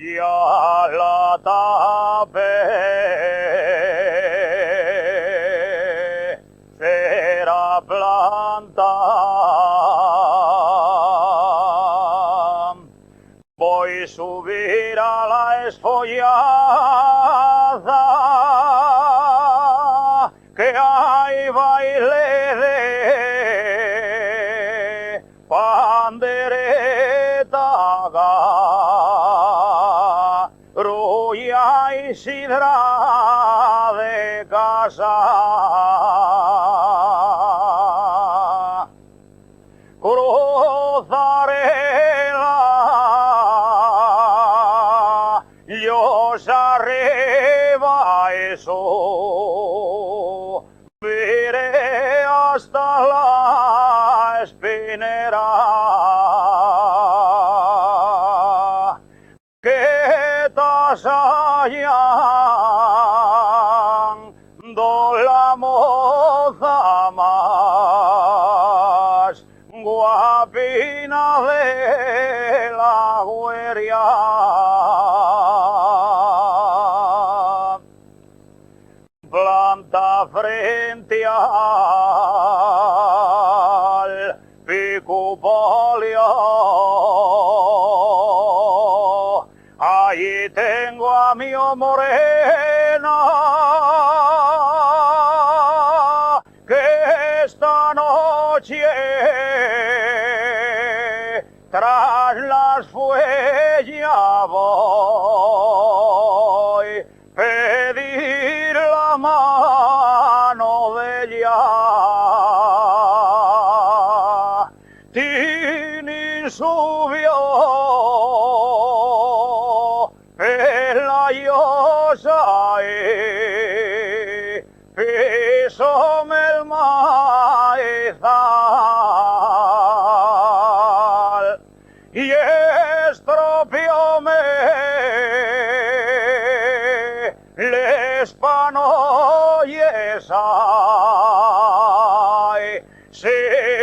ya la tapé, será planta. Voy a subir a la esfollada, que hay baile de pandereta, rulla y sidra de casa. Cruzaré Dios arriba eso, miré hasta la espinera, que estás hallando la moza más guapina de la gueria. Planta frente al pico polio, allí tengo a mi morena, que esta noche tras las fuellas voy pedir la mano de ella. Tini subió en la llosa y pisóme el maizal y estropeóme les panoyes, ay, sí.